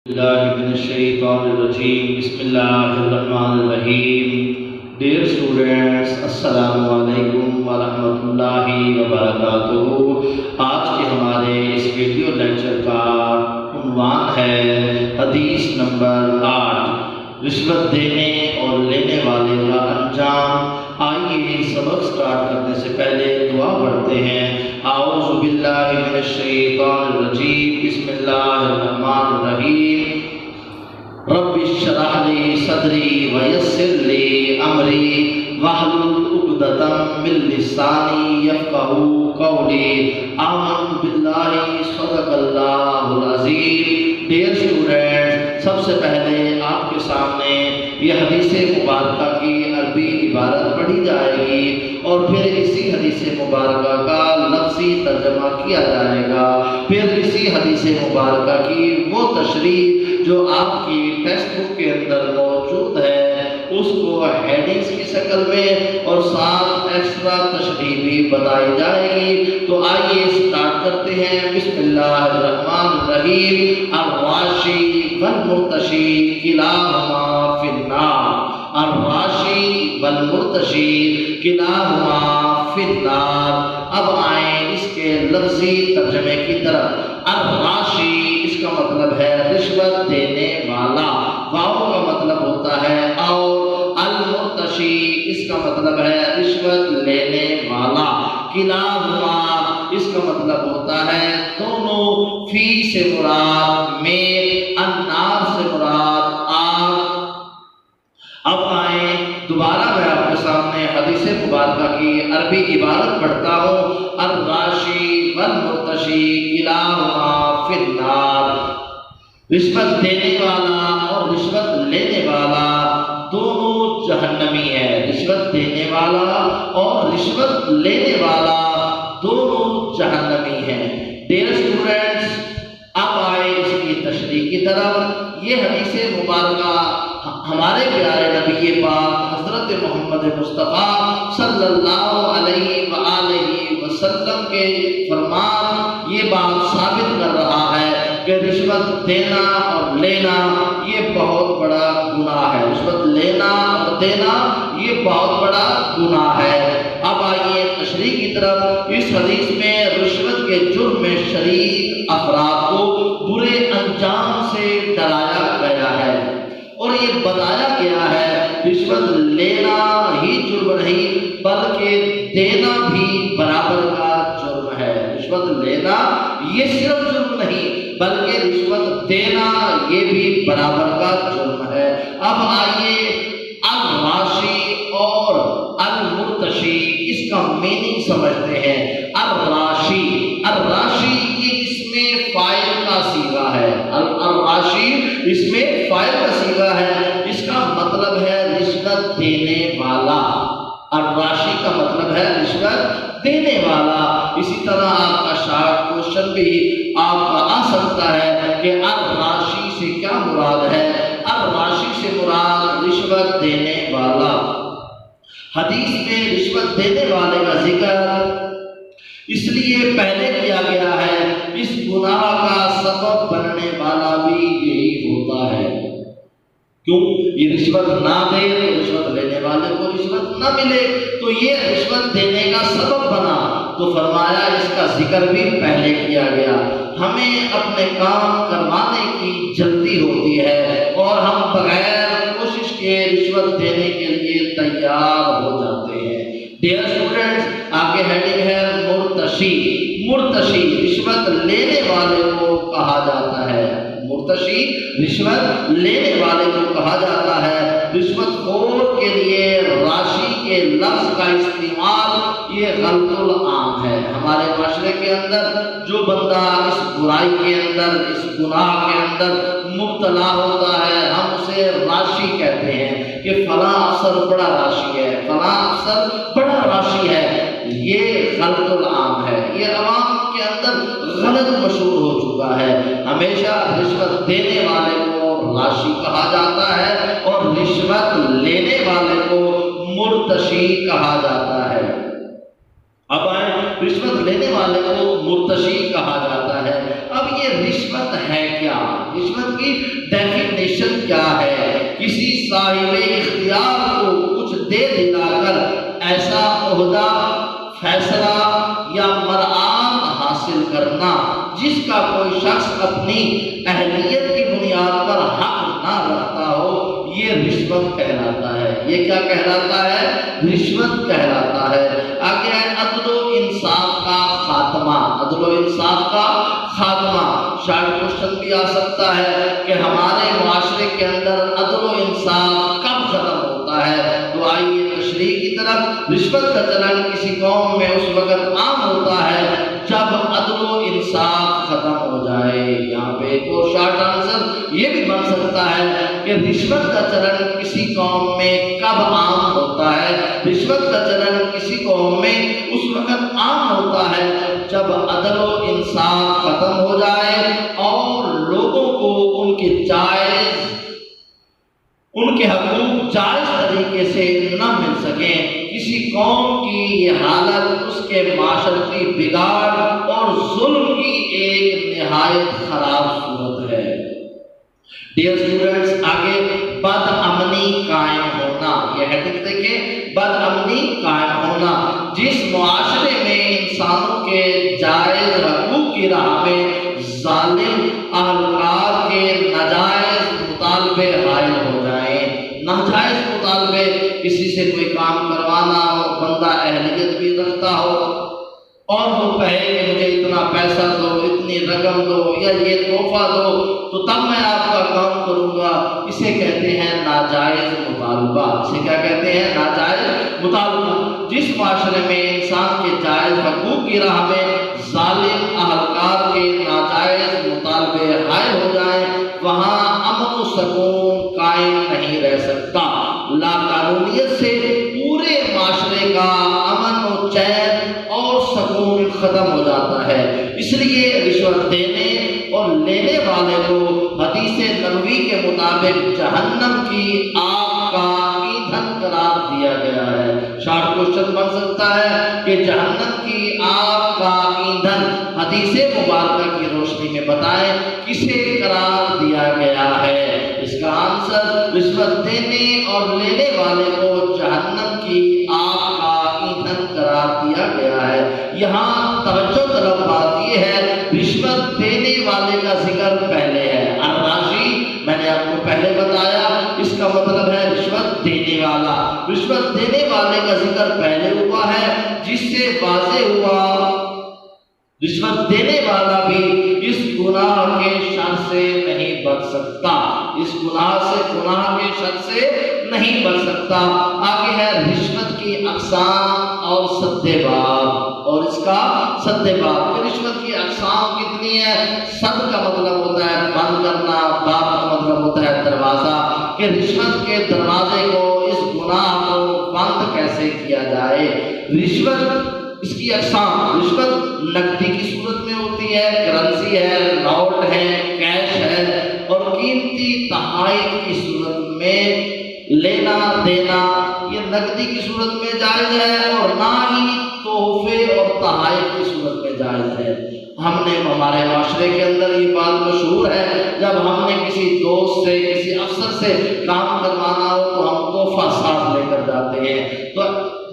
اللہ من الشیطان الرجیم بسم اللہ الرحمن الرحیم۔ ڈیئر اسٹوڈنٹس، السلام علیکم ورحمۃ اللہ وبرکاتہ۔ آج کے ہمارے اس ویڈیو لیکچر کا عنوان ہے حدیث نمبر 8، رشوت دینے اور لینے والے کا انجام۔ آئیے سبق سٹارٹ کرنے سے پہلے دعا پڑھتے ہیں۔ اعوذ باللہ من الشیطان الرجیم بسم اللہ الرحمن الرحیم۔ رب اشرح لی صدری ویسر لی امری واحلل عقدۃ من لسانی یفقہوا قولی۔ آمنت باللہ صدق اللہ العظیم۔ ڈیئر اسٹوڈنٹس، سب سے پہلے آپ کے سامنے یہ حدیث مبارکہ کی عربی عبارت پڑھی جائے گی اور پھر اسی حدیث مبارکہ کا لفظی ترجمہ کیا جائے گا۔ پھر اسی حدیث مبارکہ کی وہ تشریح جو آپ کی ٹیکسٹ بک کے اندر موجود ہے اس کو ہیڈنگز کی شکل میں اور ساتھ ایکسٹرا تشریح بھی بتائی جائے گی۔ تو آئیے سٹارٹ کرتے ہیں۔ بسم اللہ الرحمن الرحیم۔ الراشی والمرتشی کلاہما فی النار۔ الراشی والمرتشی کلاہما فی النار۔ اب آئیں اس کے لفظی ترجمے کی طرف۔ الراشی اس کا مطلب ہے رشوت دینے والا، واو کا مطلب ہوتا ہے اور المرتشی اس کا مطلب ہے رشوت لینے والا۔ کلاہما اس کا مطلب ہوتا ہے دونوں، فی سے مراد میں، النار سے مراد آگ۔ اب آئیں دوبارہ میں آپ کے سامنے حدیث مبارکہ کی عربی عبارت پڑھتا ہوں۔ الراشی والمرتشی کلاہما فی النار۔ رشوت دینے والا اور رشوت لینے والا دونوں جہنمی ہے۔ رشوت دینے والا اور رشوت لینے والا دونوں جہنمی ہیں۔ ڈیئر اسٹوڈنٹس، اب آئے اس کی تشریح کی طرف۔ یہ حدیث مبارکہ ہمارے پیارے نبی پاک حضرت محمد مصطفیٰ صلی اللہ علیہ وآلہ وسلم کے فرمان یہ بات ثابت کر رہا ہے کہ رشوت دینا اور لینا یہ بہت بڑا گناہ ہے۔ رشوت لینا اور دینا یہ بہت بڑا گناہ ہے۔ اب آئیے تشریح کی طرف۔ اس حدیث میں رشوت کے جرم میں شریک افراد کو برے انجام سے ڈرایا گیا ہے اور یہ بتایا گیا ہے رشوت لینا ہی جرم نہیں بلکہ دینا بھی برابر کا جرم ہے۔ رشوت لینا یہ صرف جرم نہیں بلکہ رشوت دینا یہ بھی برابر کا جرم ہے۔ اب آئیے الراشی اور المرتشی اس کا میننگ سمجھتے ہیں۔ الراشی، الراشی یہ اس میں فاعل کا صیغہ ہے۔ الراشی اس میں فاعل کا صیغہ ہے۔ اس کا مطلب ہے رشوت دینے والا۔ الراشی کا مطلب ہے رشوت دینے والا۔ اسی طرح آپ کا شارٹ کوشچن بھی آپ کا آ سکتا ہے کہ الراشی سے کیا مراد ہے؟ الراشی سے مراد رشوت دینے والا۔ حدیث میں رشوت دینے والے کا ذکر اس لیے پہلے کیا گیا ہے، اس گناہ کا سبب بننے والا بھی یہی ہوتا ہے۔ کیوں؟ یہ رشوت نہ دے تو رشوت لینے والے کو رشوت نہ ملے، تو یہ رشوت دینے کا سبب بنا، تو فرمایا اس کا ذکر بھی پہلے کیا گیا۔ ہمیں اپنے کام کروانے کی جلدی ہوتی ہے اور ہم بغیر کوشش کے رشوت دینے کے لیے تیار ہو جاتے ہیں۔ ڈیئر اسٹوڈنٹس، آگے ہیڈنگ ہے مرتشی۔ مرتشی رشوت لینے والے کو کہا جاتا ہے۔ مرتشی رشوت لینے والے کو کہا جاتا ہے۔ رشوت خور کے لیے راشی کے لفظ کا استعمال یہ غلط العام ہے۔ ہمارے معاشرے کے اندر جو بندہ اس برائی کے اندر، اس گناہ کے اندر مبتلا ہوتا ہے، ہم اسے راشی کہتے ہیں کہ فلاں افسر بڑا راشی ہے، فلاں افسر بڑا راشی ہے۔ یہ غلط العام ہے، یہ عوام کے اندر غلط مشہور ہو چکا ہے۔ ہمیشہ رشوت دینے والے کو راشی کہا جاتا ہے اور رشوت لینے والے کو مرتشی کہا جاتا ہے۔ اب آئیں، رشوت لینے والے کو مرتشی کہا جاتا ہے۔ اب یہ رشوت ہے کیا؟ رشوت کی ڈیفینیشن کیا ہے؟ کسی صاحب اختیار کو کچھ دے دلا کر ایسا عہدہ، فیصلہ یا مرآت حاصل کرنا جس کا کوئی شخص اپنی اہلیت کی بنیاد پر حق نہ رکھتا ہو، یہ رشوت کہلاتا ہے۔ یہ کیا کہلاتا ہے؟ رشوت کہلاتا ہے۔ آگے ہے عدل و انصاف کا خاتمہ۔ عدل و انصاف کا خاتمہ شاید کوشچن بھی آ سکتا ہے کہ ہمارے معاشرے کے اندر عدل و انصاف کب ختم ہوتا ہے؟ تو آئیے تشریح کی طرف۔ رشوت کا چلن کسی قوم میں اس وقت عام ہوتا ہے جب عدل و انصاف ختم ہو جائے۔ یہاں پہ ایک اور شارٹ آنسر یہ بھی بن سکتا ہے کہ رشوت کا چلن کسی قوم میں کب عام ہوتا ہے؟ رشوت کا چلن کسی قوم میں اس وقت عام ہوتا ہے جب عدل و انصاف ختم ہو جائے اور لوگوں کو ان کے حقوق جائز طریقے سے نہ مل سکیں۔ کسی قوم کی یہ حالت اس کے معاشرتی بگاڑ اور ظلم کی ایک نہایت خراب صورت ہے۔ ڈیئر اسٹوڈنٹس، آگے بد امنی قائم ہونا، یہ ہیڈنگ دیکھیں، بد امنی قائم ہونا۔ جس معاشرے میں انسانوں کے جائز حقوق کی راہ میں ظالم اہلکار کے ناجائز مطالبے حائل ہو جائیں، ناجائز مطالبے، کسی سے کوئی کام کروانا ہو، بندہ اہلیت بھی رکھتا ہو اور وہ کہے کہ مجھے اتنا پیسہ دو، اتنی رقم دو یا یہ تحفہ دو تو تب میں آپ کا کام کروں گا، اسے کہتے ہیں ناجائز مطالبہ۔ اسے کیا کہتے ہیں؟ ناجائز مطالبہ۔ جس معاشرے میں انسان کے جائز حقوق کی راہ میں ظالم اہلکار کے ناجائز مطالبے حائل ہو جائیں، وہاں امن و سکون قائم نہیں رہ سکتا۔ لا قانونیت سے پورے معاشرے کا امن و چین اور سکون ختم ہو جاتا ہے۔ اس لیے رشوت دینے اور لینے والے کو حدیث نبوی کے مطابق جہنم کی آگ کا ایندھن قرار دیا گیا ہے۔ شارٹ کوشچن بن سکتا ہے کہ جہنم کی آگ کا ایندھن حدیث مبارکہ کی روشنی میں بتائیں کسے قرار دیا گیا ہے؟ اس کا آنسر رشوت دینے اور لینے والے کو جہنم کی آگ کا ایندھن قرار دیا گیا ہے۔ یہاں توجہ طلب بات یہ ہے، رشوت دینے والے کا ذکر پہلے ہے۔ الراشی میں نے آپ کو پہلے بتایا، اس کا مطلب ہے رشوت دینے والا۔ رشوت دینے والے کا ذکر پہلے ہوا ہے، جس سے واضح ہوا رشوت دینے والا بھی اس گناہ کے شر سے نہیں بچ سکتا، اس گناہ کے شر سے نہیں بچ سکتا۔ آگے ہے رشوت کی اقسام اور سد باب، اور اس کا سد باب۔ رشوت کی اقسام کتنی ہے؟ سد کا مطلب ہوتا ہے بند کرنا، باب کا مطلب ہوتا ہے دروازہ، کہ رشوت کے دروازے کو، اس گناہ کو بند کیسے کیا جائے۔ رشوت، اس کی اقسام، رشوت نقدی کی صورت میں ہوتی ہے، کرنسی ہے، نوٹ ہے، کیش ہے، اور قیمتی تحائف کی صورت میں لینا دینا، یہ نقدی کی صورت میں جائز ہے، اور نہ ہی تحفے اور تحائف کی صورت میں جائز ہے۔ ہم نے ہمارے معاشرے کے اندر یہ بات مشہور ہے، جب ہم نے کسی دوست سے، کسی افسر سے کام کروانا ہو تو ہم تحفہ ساتھ لے کر جاتے ہیں، تو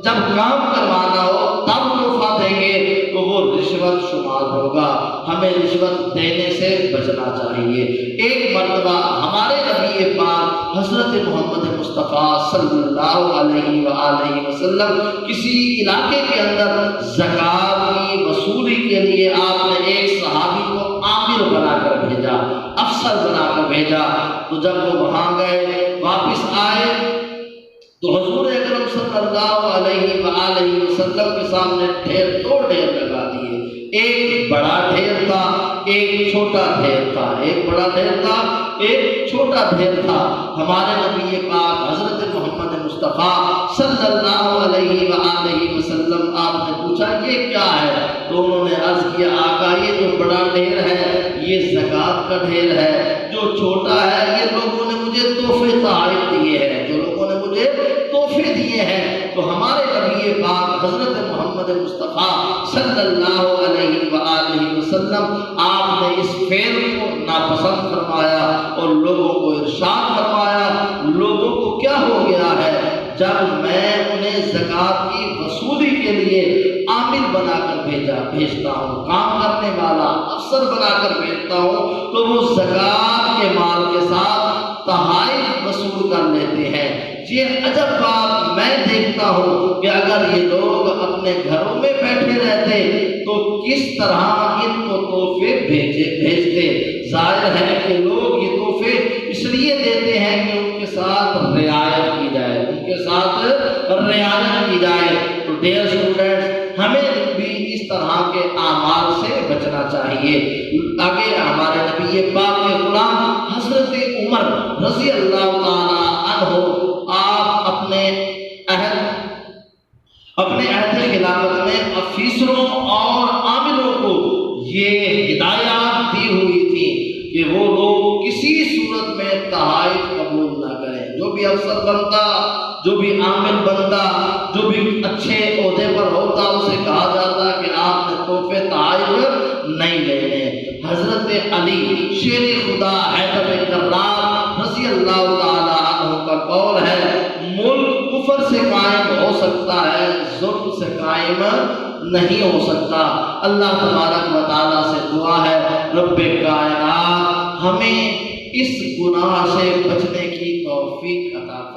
جب کام کروانا ہو تب تحفہ دیں گے تو وہ رشوت شمار ہوگا۔ ہمیں رشوت دینے سے بچنا چاہیے۔ ایک مرتبہ ہمارے نبی پاک حضرت محمد مصطفیٰ صلی اللہ علیہ وآلہ وسلم کسی علاقے کے اندر زکوٰۃ کی وصولی کے لیے آپ نے ایک صحابی کو عامل بنا کر بھیجا، افسر بنا کر بھیجا۔ تو جب وہ وہاں گئے، واپس آئے تو حضور اکرم صلی اللہ علیہ وآلہ وسلم کے سامنے دو ڈھیر لگا دیے۔ ایک بڑا ڈھیر تھا، ایک چھوٹا ڈھیر تھا، ایک بڑا ڈھیر تھا، ایک چھوٹا ڈھیر تھا۔ ہمارے نبی پاک حضرت محمد مصطفیٰ صلی اللہ علیہ وآلہ وسلم آپ نے پوچھا یہ کیا ہے؟ تو انہوں نے عرض کیا آقا یہ جو بڑا ڈھیر ہے یہ زکوٰۃ کا ڈھیر ہے، جو چھوٹا ہے یہ لوگوں نے مجھے تحفے تحائف دیے ہیں، جو لوگوں نے مجھے تحفے دیے ہیں۔ تو ہمارے نبی پاک حضرت محمد مصطفیٰ صلی اللہ علیہ وآلہ وسلم آپ نے اس فعل کو ناپسند فرمایا اور لوگوں کو ارشاد فرمایا، لوگوں کو کیا ہو گیا ہے جب میں انہیں زکوٰۃ کی وصولی کے لیے عامل بنا کر بھیجتا ہوں، کام کرنے والا افسر بنا کر بھیجتا ہوں، تو وہ زکوٰۃ کے مال کے ساتھ تحائف وصول کر لیتے ہیں۔ یہ عجب بات میں دیکھتا ہوں کہ اگر یہ لوگ اپنے گھروں میں بیٹھے رہتے تو کس طرح ان کو تحفے بھیجتے۔ ظاہر ہے کہ لوگ یہ تحفے اس لیے دیتے ہیں کہ ان کے ساتھ رعایت کی جائے، ان کے ساتھ رعایت کی جائے۔ تو ڈیئر اسٹوڈنٹس، ہمیں بھی اس طرح کے اعمال سے بچنا چاہیے۔ آگے ہمارے نبی پاک کے غلام حضرت عمر رضی اللہ تعالی عنہ، آپ اپنے عہد خلافت میں افیسروں اور عاملوں کو یہ ہدایات دی ہوئی تھی کہ وہ لوگ کسی صورت میں تحائف قبول نہ کریں۔ جو بھی افسر بنتا، جو بھی عامل بنتا، جو بھی اچھے عہدے پر ہوتا، اسے کہا جاتا کہ آپ نے تحفے تحائف نہیں لینے۔ حضرت علی شیر خدا حیدر کرار رضی اللہ تعالی عنہ کا قول ہے، ملک کفر سے قائم ہو سکتا ہے، ظلم سے قائم نہیں ہو سکتا۔ اللہ تبارک و تعالیٰ سے دعا ہے رب کائنات ہمیں اس گناہ سے بچنے کی توفیق عطا فرمائے۔